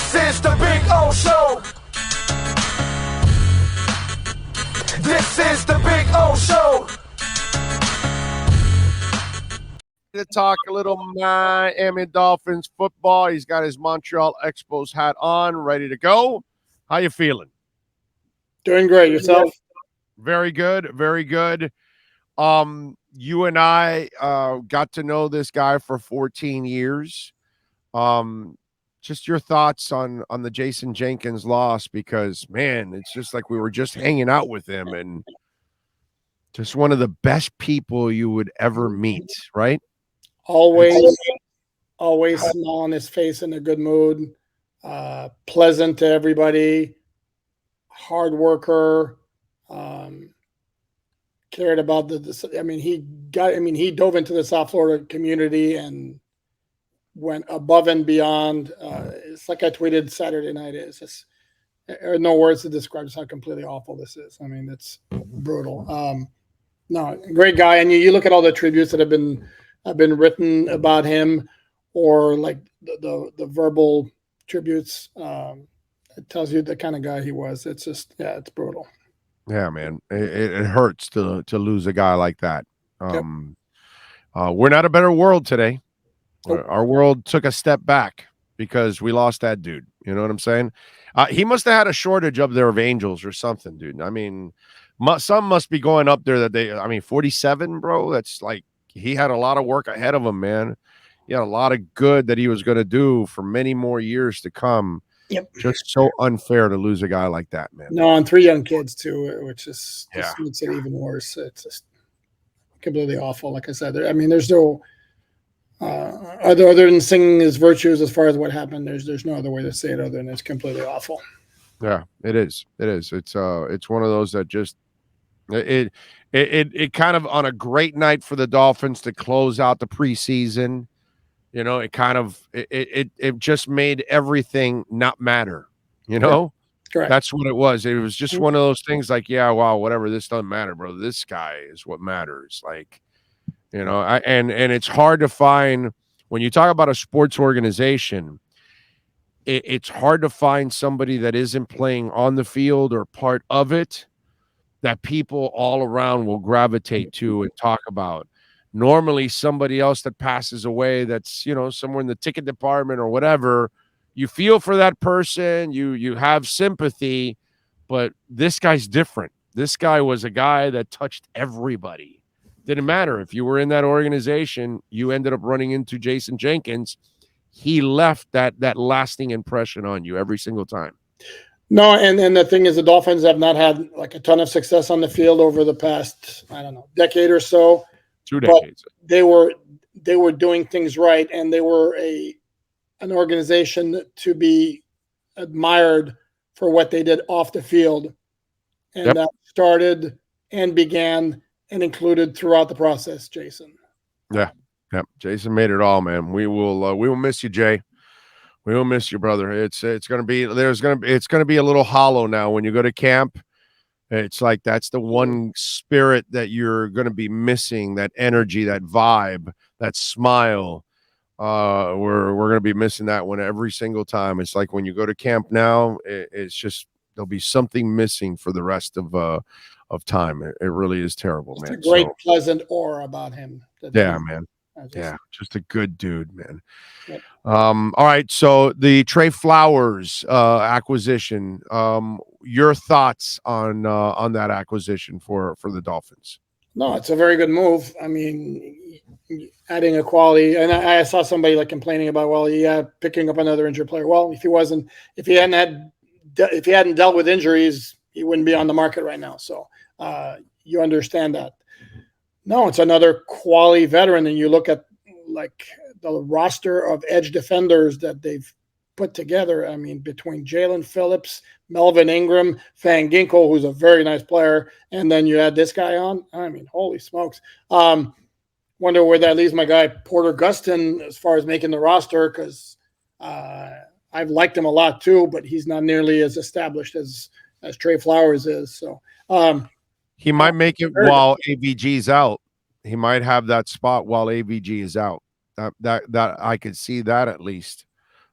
This is the Big O Show. This is the Big O Show. To talk a little Miami Dolphins football. He's got his Montreal Expos hat on, ready to go. How you feeling? Doing great. Yourself? Very good. Very good. You and I got to know this guy for 14 years. Just your thoughts on the Jason Jenkins loss, because, man, it's just like we were just hanging out with him and just one of the best people you would ever meet, right? Always smile on his face, in a good mood, pleasant to everybody, hard worker, cared about he dove into the South Florida community and went above and beyond. It's like I tweeted Saturday night. It's just, there are no words to describe just how completely awful this is. I mean, it's brutal. No, great guy. And you look at all the tributes that have been written about him, or like the verbal tributes. It tells you the kind of guy he was. It's just, yeah, it's brutal. Yeah, man, it hurts to lose a guy like that. Yep. We're not a better world today. Nope. Our world took a step back because we lost that dude. You know what I'm saying? He must have had a shortage up there of angels or something, dude. I mean, some must be going up there that they. I mean, 47, bro. That's like, he had a lot of work ahead of him, man. He had a lot of good that he was going to do for many more years to come. Yep. Just so unfair to lose a guy like that, man. No, and 3 young kids too, which is Yeah. just makes it even worse. It's just completely awful. Like I said, I mean, there's no other than singing his virtues as far as what happened. There's no other way to say it other than it's completely awful. Yeah, it is. It is. It's one of those that just it kind of, on a great night for the Dolphins to close out the preseason, you know, it kind of it just made everything not matter, you know. Correct. That's what it was. It was just one of those things like, yeah, wow, whatever, this doesn't matter, bro. This guy is what matters. Like, you know, and it's hard to find when you talk about a sports organization. It's hard to find somebody that isn't playing on the field or part of it that people all around will gravitate to and talk about. Normally, somebody else that passes away that's, you know, somewhere in the ticket department or whatever, you feel for that person, you have sympathy, but this guy's different. This guy was a guy that touched everybody. Didn't matter if you were in that organization, you ended up running into Jason Jenkins. He left that lasting impression on you every single time. No, and the thing is, the Dolphins have not had like a ton of success on the field over the past, I don't know, decade or so. 2 decades. But they were doing things right, and they were an organization to be admired for what they did off the field, and that started and began and included throughout the process. Jason. Yeah. Jason made it all, man. We will miss you, Jay. We will miss you, brother. It's gonna be a little hollow now when you go to camp. It's like that's the one spirit that you're gonna be missing, that energy, that vibe, that smile. We're gonna be missing that one every single time. It's like when you go to camp now, it's just there'll be something missing for the rest of time. It really is terrible, It's man. a great, pleasant aura about him. Yeah, man. Yeah, just a good dude, man. Yep. All right, so the Trey Flowers acquisition. Your thoughts on that acquisition for the Dolphins? No, it's a very good move. I mean, adding a quality, and I saw somebody like complaining about, well, yeah, picking up another injured player. Well, if he hadn't dealt with injuries, he wouldn't be on the market right now. So you understand that. No, it's another quality veteran, and you look at like the roster of edge defenders that they've put together. I mean, between Jalen Phillips, Melvin Ingram, Van Ginkel, who's a very nice player, and then you add this guy on. I mean, holy smokes. Wonder where that leaves my guy Porter Gustin as far as making the roster, because I've liked him a lot too, but he's not nearly as established as Trey Flowers is. So he might make it while AVG's out. He might have that spot while AVG is out. That I could see that at least.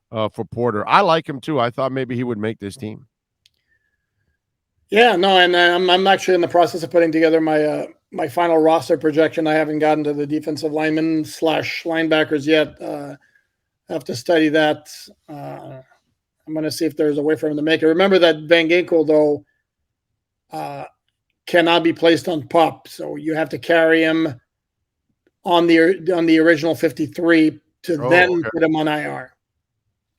for Porter. I like him too. I thought maybe he would make this team. Yeah, no, and I'm actually in the process of putting together my my final roster projection. I haven't gotten to the defensive linemen / linebackers yet. I have to study that. I'm going to see if there's a way for him to make it. Remember that Van Ginkel, though, cannot be placed on PUP, so you have to carry him on the original 53 to then put him on IR.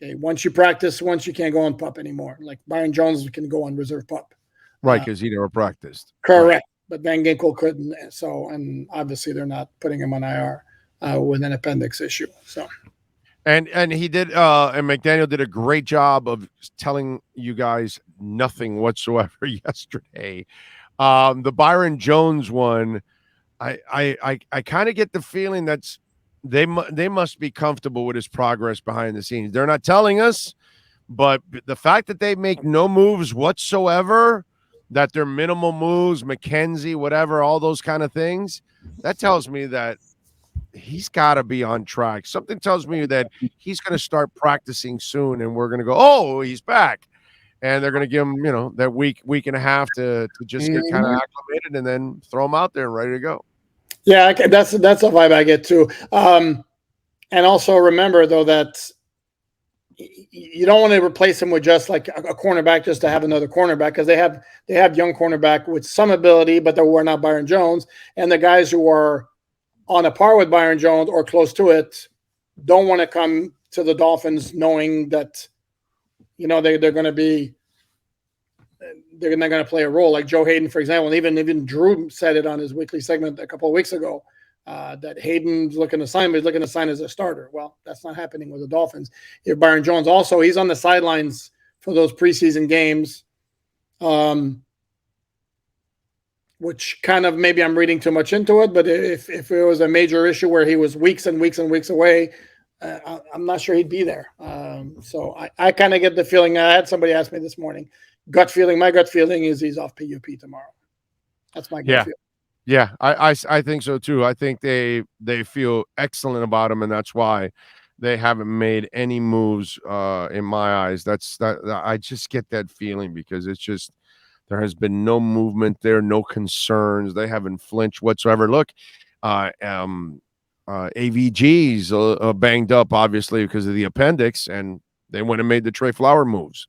Okay, once you practice, once you can't go on PUP anymore. Like Byron Jones can go on reserve PUP. Right, because he never practiced. Correct. Right. But Van Ginkel couldn't. So, and obviously they're not putting him on IR with an appendix issue. So, and he did, and McDaniel did a great job of telling you guys nothing whatsoever yesterday. The Byron Jones one, I kind of get the feeling that's they must be comfortable with his progress behind the scenes. They're not telling us, but the fact that they make no moves whatsoever, that they're minimal moves, McKenzie, whatever, all those kind of things, that tells me that he's got to be on track. Something tells me that he's going to start practicing soon, and we're going to go, oh, he's back. And they're going to give him, that week and a half to just get kind of acclimated, and then throw him out there and ready to go. Yeah, that's a vibe I get too. And also remember, though, that you don't want to replace him with just like a cornerback just to have another cornerback, because they have young cornerback with some ability, but they're not Byron Jones. And the guys who are on a par with Byron Jones or close to it don't want to come to the Dolphins knowing that they're going to be they're not going to play a role. Like Joe Hayden, for example, and even Drew said it on his weekly segment a couple of weeks ago. That Hayden's looking to sign, but he's looking to sign as a starter. Well, that's not happening with the Dolphins. If Byron Jones also, he's on the sidelines for those preseason games, which kind of maybe I'm reading too much into it. But if it was a major issue where he was weeks and weeks and weeks away, I'm not sure he'd be there. So I kind of get the feeling. I had somebody ask me this morning, my gut feeling is he's off PUP tomorrow. That's my gut feeling. Yeah, I think so too. I think they feel excellent about him, and that's why they haven't made any moves in my eyes. I just get that feeling because it's just there has been no movement there, no concerns. They haven't flinched whatsoever. Look, AVG's banged up obviously because of the appendix, and they went and made the Trey Flower moves.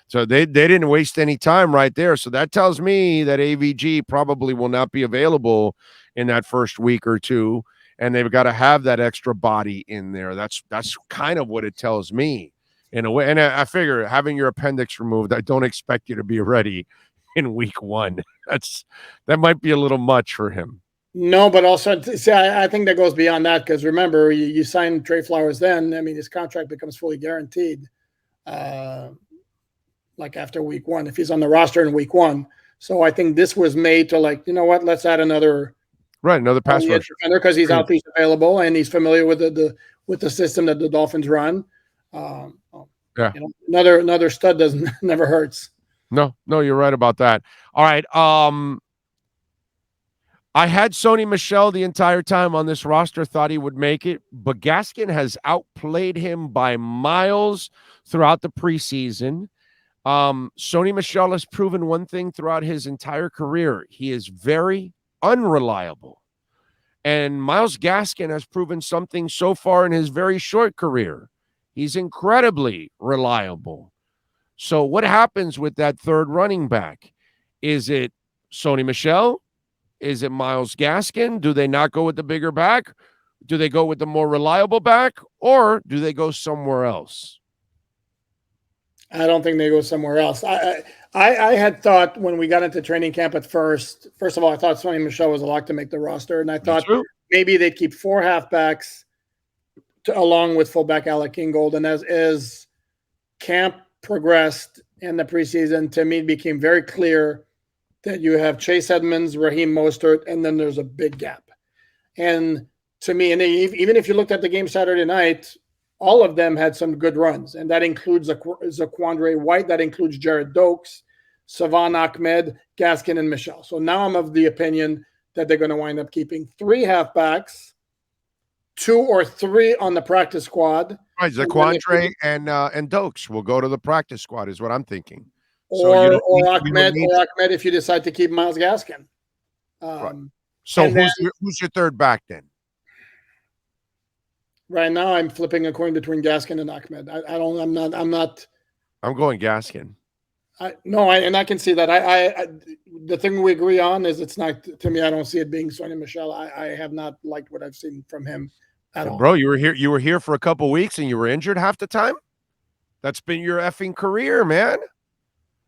So they didn't waste any time right there. So that tells me that AVG probably will not be available in that first week or two, and they've got to have that extra body in there. That's kind of what it tells me in a way. And I figure having your appendix removed, I don't expect you to be ready in week one. That might be a little much for him. No, but also, see, I think that goes beyond that, because remember, you sign Trey Flowers then. I mean, his contract becomes fully guaranteed. Like after week one, if he's on the roster in week one. So I think this was made to let's add another pass rusher defender, because he's out, he's available, and he's familiar with the system that the Dolphins run. Another stud never hurts. No, you're right about that. All right. I had Sony Michel the entire time on this roster, thought he would make it, but Gaskin has outplayed him by miles throughout the preseason. Sony Michel has proven one thing throughout his entire career. He is very unreliable. And Myles Gaskin has proven something so far in his very short career. He's incredibly reliable. So what happens with that third running back? Is it Sony Michel? Is it Myles Gaskin? Do they not go with the bigger back? Do they go with the more reliable back? Or do they go somewhere else? I don't think they go somewhere else. I had thought when we got into training camp at first of all, I thought Sony Michel was a lock to make the roster. And I thought maybe they'd keep 4 halfbacks along with fullback Alec Ingold. And as camp progressed in the preseason, to me, it became very clear that you have Chase Edmonds, Raheem Mostert, and then there's a big gap. And to me, and even if you looked at the game Saturday night, all of them had some good runs, and that includes Zaquandre White, that includes Jared Dokes, Savon Ahmed, Gaskin, and Michel. So now I'm of the opinion that they're going to wind up keeping 3 halfbacks 2 or 3 on the practice squad. Right, Zaquandre and Dokes will go to the practice squad, is what I'm thinking. So Or you don't need Ahmed if you decide to keep Miles Gaskin. right. So who's your third back then? Right now, I'm flipping a coin between Gaskin and Ahmed. I'm going Gaskin. And I can see that. The thing we agree on is it's not, to me, I don't see it being Sonny Michel. I have not liked what I've seen from him at all. Bro, you were here for a couple weeks and you were injured half the time. That's been your effing career, man.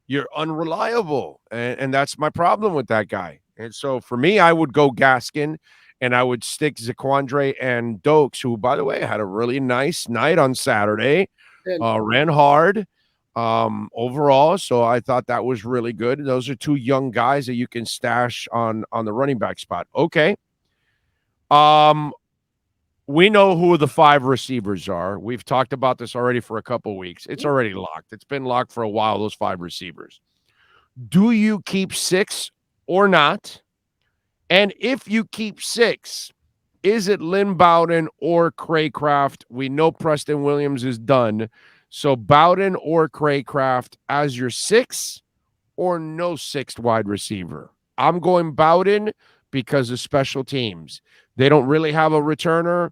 You're unreliable. And that's my problem with that guy. And so for me, I would go Gaskin and I would stick Zaquandre and Dokes, who, by the way, had a really nice night on Saturday, ran hard overall. So I thought that was really good. Those are 2 young guys that you can stash on the running back spot. Okay. We know who the 5 receivers are. We've talked about this already for a couple of weeks. It's already locked. It's been locked for a while, those 5 receivers. Do you keep 6 or not? And if you keep 6, is it Lynn Bowden or Craycraft? We know Preston Williams is done. So Bowden or Craycraft as your 6 or no 6th wide receiver? I'm going Bowden because of special teams. They don't really have a returner.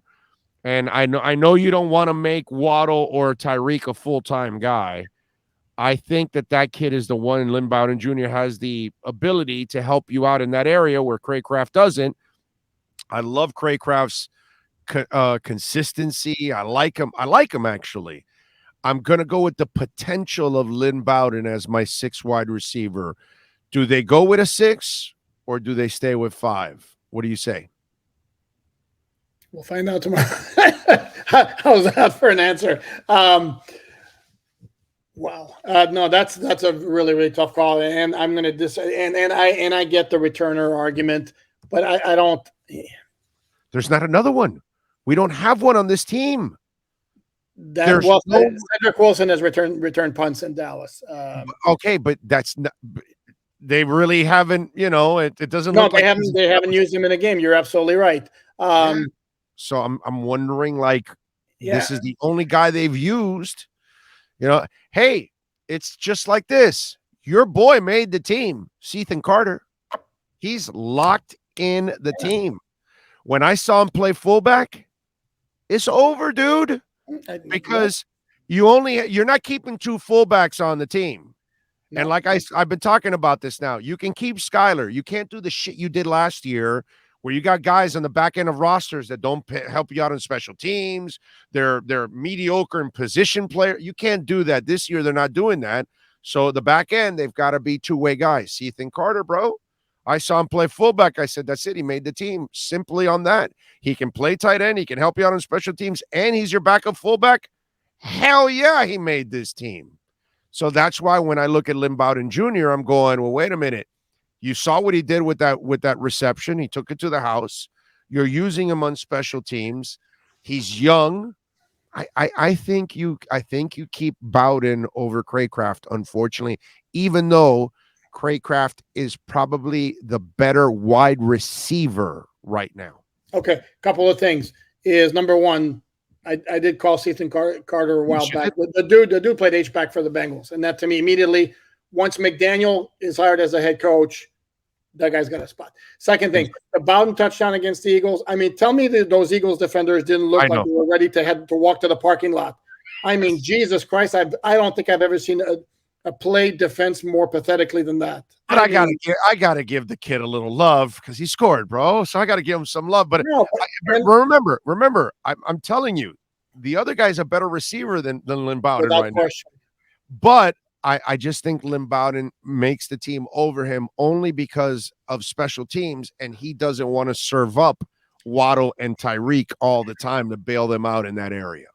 And I know you don't want to make Waddle or Tyreek a full-time guy. I think that kid is the one, and Lynn Bowden Jr. has the ability to help you out in that area where Craycraft doesn't. I love Craycraft's consistency. I like him, actually. I'm going to go with the potential of Lynn Bowden as my 6th wide receiver. Do they go with a 6 or do they stay with 5? What do you say? We'll find out tomorrow. How's that for an answer? Wow. No, that's a really, really tough call. And I'm going to I get the returner argument, but I don't. There's not another one. We don't have one on this team. Cedric Wilson has returned punts in Dallas. Okay, but that's not. They really haven't. It doesn't look like they haven't used him in a game. You're absolutely right. So I'm wondering, this is the only guy they've used. Hey, it's just like this. Your boy made the team, Ethan Carter. He's locked in the team. When I saw him play fullback, it's over, dude. Because you're not keeping 2 fullbacks on the team. No. And like I've been talking about this now, you can keep Skyler. You can't do the shit you did last year where you got guys on the back end of rosters that don't help you out in special teams. They're mediocre in position player. You can't do that. This year, they're not doing that. So the back end, they've got to be 2-way guys. Ethan Carter, bro. I saw him play fullback. I said, that's it. He made the team simply on that. He can play tight end. He can help you out on special teams. And he's your backup fullback. Hell yeah, he made this team. So that's why when I look at Lynn Bowden Jr., I'm going, well, wait a minute. You saw what he did with that reception. He took it to the house. You're using him on special teams. He's young. I think you keep Bowden over Craycraft, unfortunately, even though Craycraft is probably the better wide receiver right now. Okay, couple of things. Is number one, I did call Ethan Carter a while back. The dude played H-back for the Bengals, and that to me immediately, once McDaniel is hired as a head coach, that guy's got a spot. Second thing, the Bowden touchdown against the Eagles. I mean, tell me that those Eagles defenders didn't look like they were ready to walk to the parking lot. I mean, Jesus Christ, I don't think I've ever seen a play defense more pathetically than that. But I gotta give the kid a little love because he scored, bro. So I gotta give him some love. But remember, I'm telling you, the other guy's a better receiver than Lynn Bowden right now. But I just think Lynn Bowden makes the team over him only because of special teams, and he doesn't want to serve up Waddle and Tyreek all the time to bail them out in that area.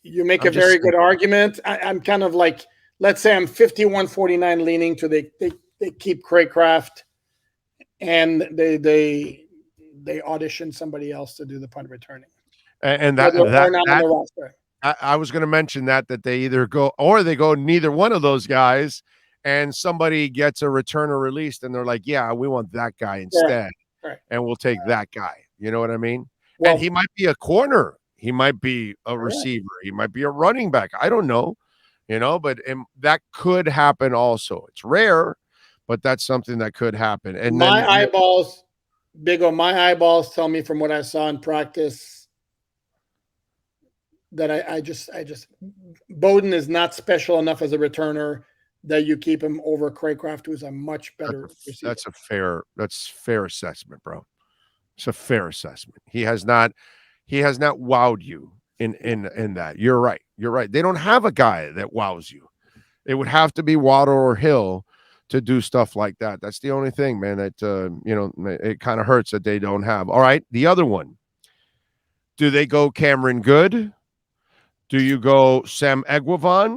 You make a very good argument. I'm kind of like, let's say I'm 51-49 leaning to they keep Craycraft and they audition somebody else to do the punt returning. And that I was going to mention that they either go or they go neither one of those guys, and somebody gets a returner released and they're like, yeah, we want that guy instead. Right. And we'll take that guy. You know what I mean? Well, and he might be a corner. He might be a receiver. He might be a running back. I don't know, but that could happen also. It's rare, but that's something that could happen. And my then eyeballs, my eyeballs tell me from what I saw in practice that I just Bowden is not special enough as a returner that you keep him over Craycraft, who's a much better receiver. That's fair assessment, bro. It's a fair assessment. He has not wowed you in that. You're right. You're right. They don't have a guy that wows you. It would have to be Waddle or Hill to do stuff like that. That's the only thing, man, that it kind of hurts that they don't have. All right, the other one. Do they go Cameron Good? Do you go Sam Eguavoen?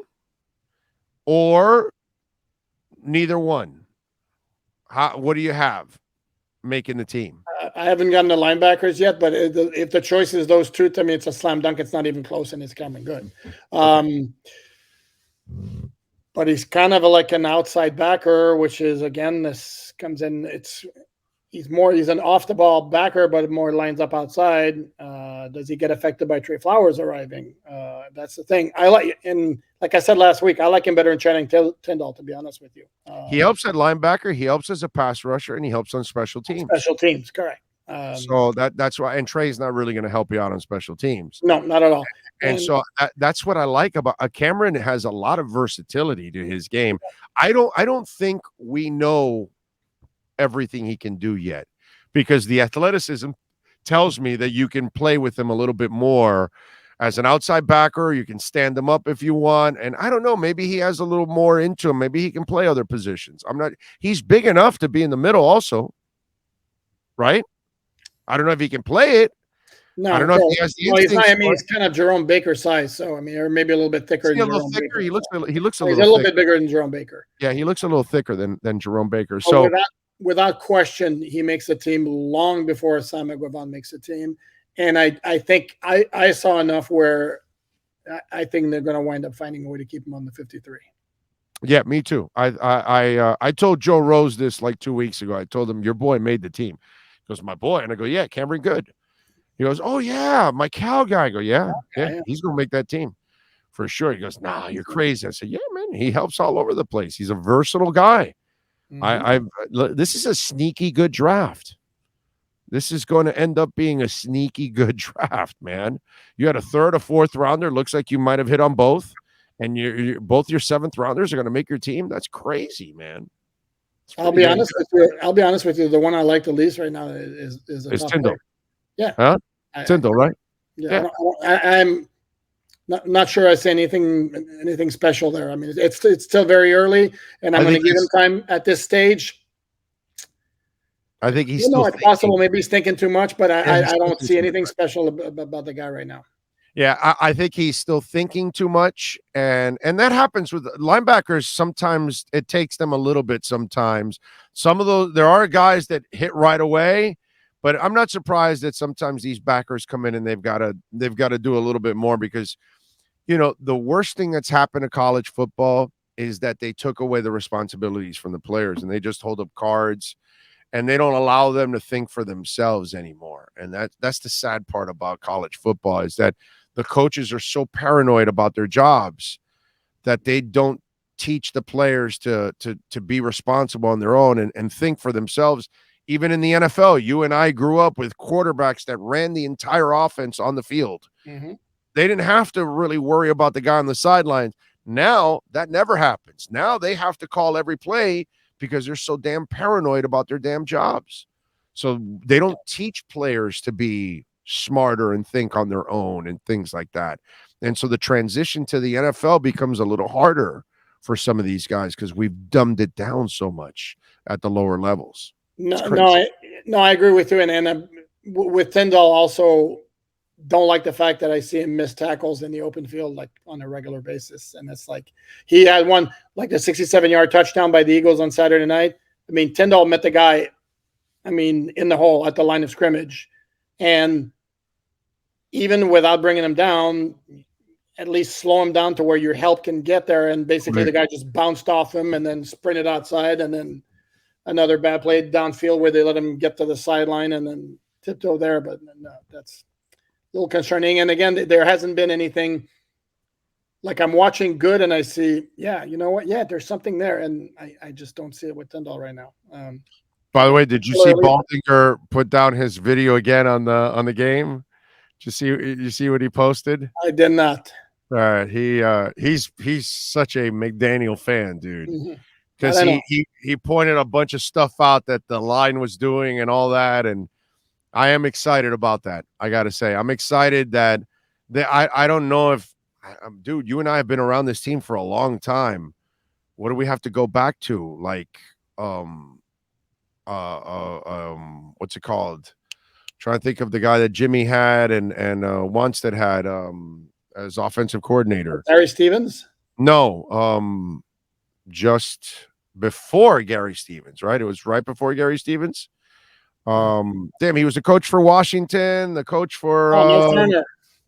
Or neither one? What do you have making the team? I haven't gotten the linebackers yet, but if the choice is those two, to me, it's a slam dunk. It's not even close, and it's Cameron Good. But he's kind of like an outside backer, which is, again, this comes in. He's an off the ball backer, but more lines up outside. Does he get affected by Trey Flowers arriving? That's the thing. Like I said last week, I like him better than Channing Tindall, to be honest with you. He helps at linebacker, he helps as a pass rusher, and he helps on special teams. Special teams, correct. So that's why, and Trey's not really going to help you out on special teams. No, not at all. And so that's what I like about Cameron. Has a lot of versatility to his game. I don't think we know everything he can do yet, because the athleticism tells me that you can play with him a little bit more as an outside backer. You can stand him up if you want. And I don't know, maybe he has a little more into him. Maybe he can play other positions. He's big enough to be in the middle also, right? I don't know if he can play it. No, I don't know if he has the instincts. he's kind of Jerome Baker size. So, or maybe a little bit thicker. He looks a he's little bit bigger than Jerome Baker. Yeah, he looks a little thicker than Jerome Baker. So without question, he makes the team long before Sam Eguavoen makes the team. And I think I saw enough where I think they're going to wind up finding a way to keep him on the 53. Yeah, me too. I told Joe Rose this like 2 weeks ago. I told him, your boy made the team. He goes, my boy. And I go, yeah, Cameron Good. He goes, oh, yeah, my Cal guy. I go, yeah, he's going to make that team for sure. He goes, nah, you're crazy. I said, yeah, man, he helps all over the place. He's a versatile guy. Mm-hmm. This is a sneaky good draft. This is going to end up being a sneaky good draft, man. You had a third, a fourth rounder. Looks like you might have hit on both. And both your seventh rounders are going to make your team. That's crazy, man. I'll be honest with you. The one I like the least right now is Tindall. Yeah. Huh? Tindall, right? Yeah. I'm not sure I say anything special there. I mean, it's still very early, and I'm going to give him time at this stage. I think he's still it's possible. Maybe he's thinking too much, but I don't see anything special about the guy right now. Yeah, I think he's still thinking too much, and that happens with linebackers. Sometimes it takes them a little bit. Sometimes there are guys that hit right away, but I'm not surprised that sometimes these backers come in and they've got to do a little bit more, because the worst thing that's happened to college football is that they took away the responsibilities from the players and they just hold up cards. And they don't allow them to think for themselves anymore. And that's the sad part about college football, is that the coaches are so paranoid about their jobs that they don't teach the players to be responsible on their own and think for themselves. Even in the NFL, you and I grew up with quarterbacks that ran the entire offense on the field. Mm-hmm. They didn't have to really worry about the guy on the sidelines. Now that never happens. Now they have to call every play because they're so damn paranoid about their damn jobs. So they don't teach players to be smarter and think on their own and things like that. And so the transition to the NFL becomes a little harder for some of these guys because we've dumbed it down so much at the lower levels. I agree with you. And with Tindall also don't like the fact that I see him miss tackles in the open field like on a regular basis. And it's like he had one like the 67-yard touchdown by the Eagles on Saturday night. I mean, Tindall met the guy, in the hole at the line of scrimmage. And even without bringing him down, at least slow him down to where your help can get there. And basically the guy just bounced off him and then sprinted outside. And then another bad play downfield where they let him get to the sideline and then tiptoe there. But no, little concerning. And again, there hasn't been anything like I'm watching good and I see, yeah, you know what? Yeah, there's something there. And I just don't see it with Tyndall right now. By the way, did you see Baldinger put down his video again on the game? Did you see what he posted? I did not. All right, he's such a McDaniel fan, dude. Because he pointed a bunch of stuff out that the line was doing and all that, and I am excited about that. I got to say, I'm excited that I don't know if, dude, you and I have been around this team for a long time. What do we have to go back to? Like, what's it called? Trying to think of the guy that Jimmy had and Wanstead had as offensive coordinator. Gary Stevens? No, just before Gary Stevens, right? It was right before Gary Stevens. Damn, he was the coach for Washington, the coach for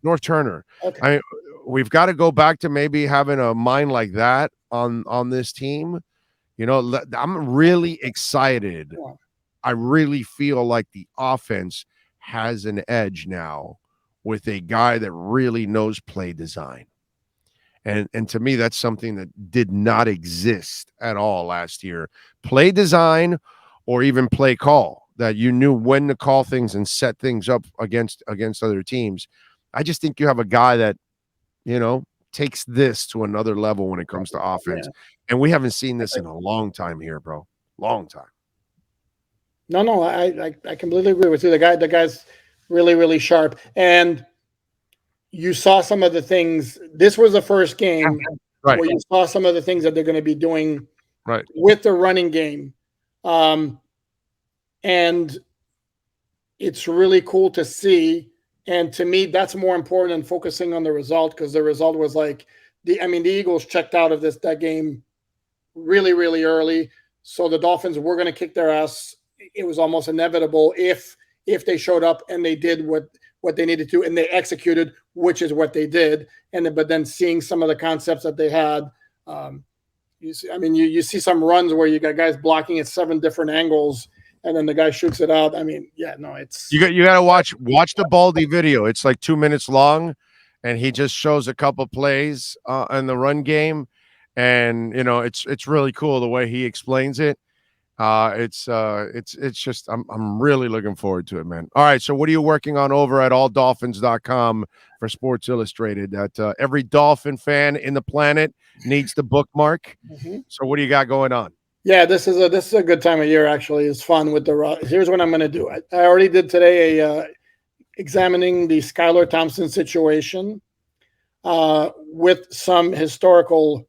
North Turner. Okay. I mean, we've got to go back to maybe having a mind like that on this team. You know, I'm really excited. Yeah. I really feel like the offense has an edge now with a guy that really knows play design. And to me, that's something that did not exist at all last year. Play design or even play call, that you knew when to call things and set things up against other teams. I just think you have a guy that, you know, takes this to another level when it comes to offense. Yeah. And we haven't seen this in a long time here, bro. Long time. No, I completely agree with you. The guy's really, really sharp. And you saw some of the things. This was the first game where you saw some of the things that they're going to be doing with the running game. And it's really cool to see. And to me, that's more important than focusing on the result, because the result was like the Eagles checked out of that game really, really early. So the Dolphins were going to kick their ass. It was almost inevitable if they showed up and they did what they needed to and they executed, which is what they did. But then seeing some of the concepts that they had, you see some runs where you got guys blocking at 7 different angles, and then the guy shoots it out. I mean, yeah, no, it's you got to watch the Baldy video. It's like 2 minutes long, and he just shows a couple plays in the run game, and you know it's really cool the way he explains it. It's just I'm really looking forward to it, man. All right, so what are you working on over at alldolphins.com for Sports Illustrated that every Dolphin fan in the planet needs to bookmark? Mm-hmm. So what do you got going on? Yeah, this is a good time of year. Actually, it's fun with the. Here's what I'm going to do. I already did today examining the Skylar Thompson situation with some historical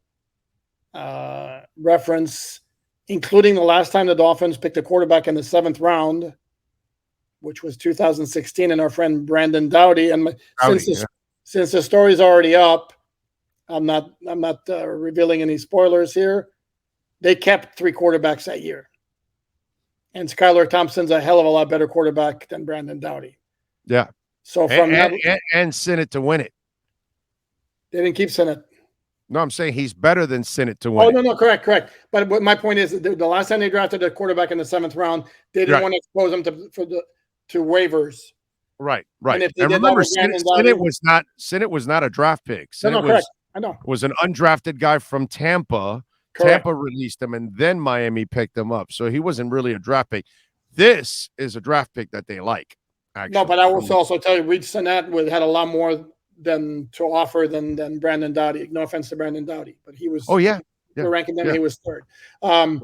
reference, including the last time the Dolphins picked a quarterback in the 7th round, which was 2016, and our friend Brandon Dowdy. And since the story's already up, I'm not revealing any spoilers here. They kept 3 quarterbacks that year, and Skylar Thompson's a hell of a lot better quarterback than Brandon Dowdy. Yeah. So and Sinnott to win it. They didn't keep Sinnott. No, I'm saying he's better than Sinnott to win. Oh, no, correct. But my point is, the last time they drafted a quarterback in the 7th round, they didn't want to expose him to waivers. Right. And remember, Sinnott was not a draft pick. Sinnott correct. I know. Was an undrafted guy from Tampa. Correct. Tampa released him, and then Miami picked him up. So he wasn't really a draft pick. This is a draft pick that they like. Actually. No, but I will also tell you, Reed Sinnott had a lot more to offer than Brandon Dowdy. No offense to Brandon Dowdy, but he was. Oh yeah, we're ranking them. Yeah. He was 3rd.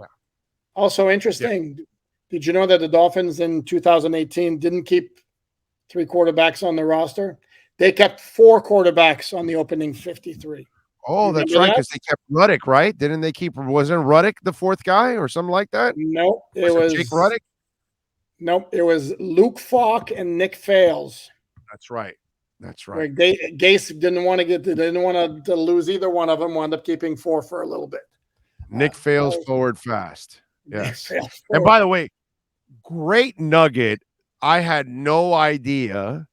Also interesting. Yeah. Did you know that the Dolphins in 2018 didn't keep 3 quarterbacks on the roster? They kept 4 quarterbacks on the opening 53. Oh, that's right, because they kept Ruddick, right? Didn't they keep? Wasn't Ruddick the 4th guy or something like that? No, it was Jake Ruddick. Nope, it was Luke Falk and Nick Fales. That's right. Gase didn't want to lose either one of them. Wound up keeping 4 for a little bit. Nick Fales forward fast. Yes. And by the way, great nugget. I had no idea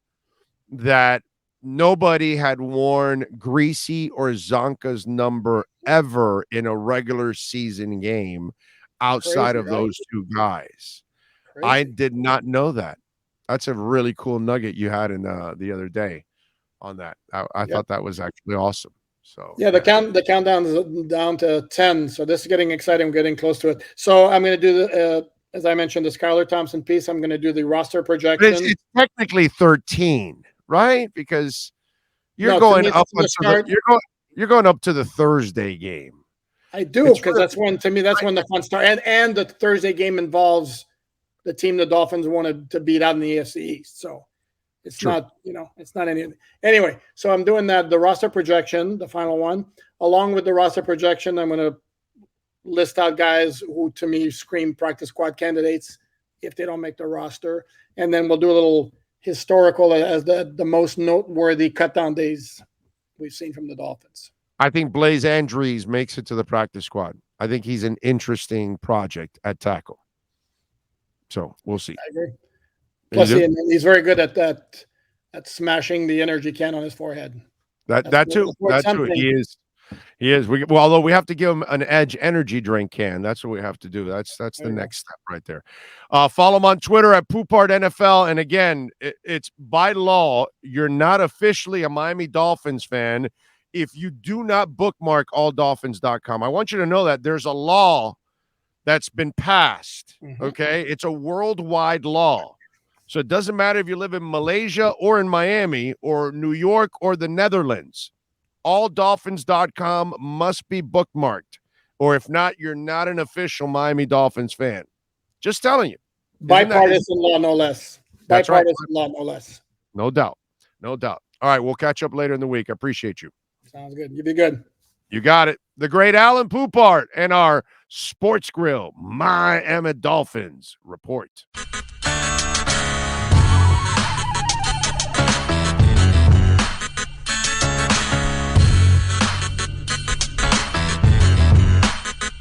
that nobody had worn Greasy or Zonka's number ever in a regular season game outside of those 2 guys. Crazy. I did not know that. That's a really cool nugget you had in the other day on that. I thought that was actually awesome. So yeah, the countdown is down to 10. So this is getting exciting. I'm getting close to it. So I'm going to do the, as I mentioned, the Skylar Thompson piece. I'm going to do the roster projection. It's technically 13, right? Because you're No, going me, up you're going up to the Thursday game. I do, because that's when, to me, that's when the fun starts. And the Thursday game involves the team the Dolphins wanted to beat out in the AFC East. So it's not, it's not anything. Anyway, so I'm doing that, the roster projection, the final one. Along with the roster projection, I'm going to list out guys who, to me, scream practice squad candidates if they don't make the roster. And then we'll do a little historical as the most noteworthy cutdown days we've seen from the Dolphins. I think Blaise Andries makes it to the practice squad. I think he's an interesting project at tackle. So we'll see. I agree. Plus, he's very good at that, at smashing the energy can on his forehead. That too. He is. Although we have to give him an Edge energy drink can. That's what we have to do. That's the next step right there. Follow him on Twitter at Poupart NFL. And again, it's by law, you're not officially a Miami Dolphins fan if you do not bookmark alldolphins.com. I want you to know that there's a law that's been passed. Okay, it's a worldwide law. So it doesn't matter if you live in Malaysia or in Miami or New York or the Netherlands. Alldolphins.com must be bookmarked, or if not, you're not an official Miami Dolphins fan. Just telling you. Bipartisan law, no less. Bipartisan law, no less. No doubt. No doubt. All right, we'll catch up later in the week. I appreciate you. Sounds good. You be good. You got it. The great Alain Poupart and our Sports Grill Miami Dolphins report.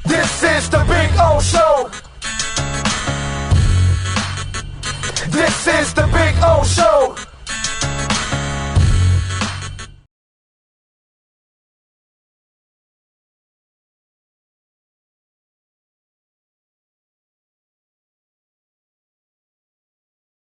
This is the Big O Show. This is the Big O Show.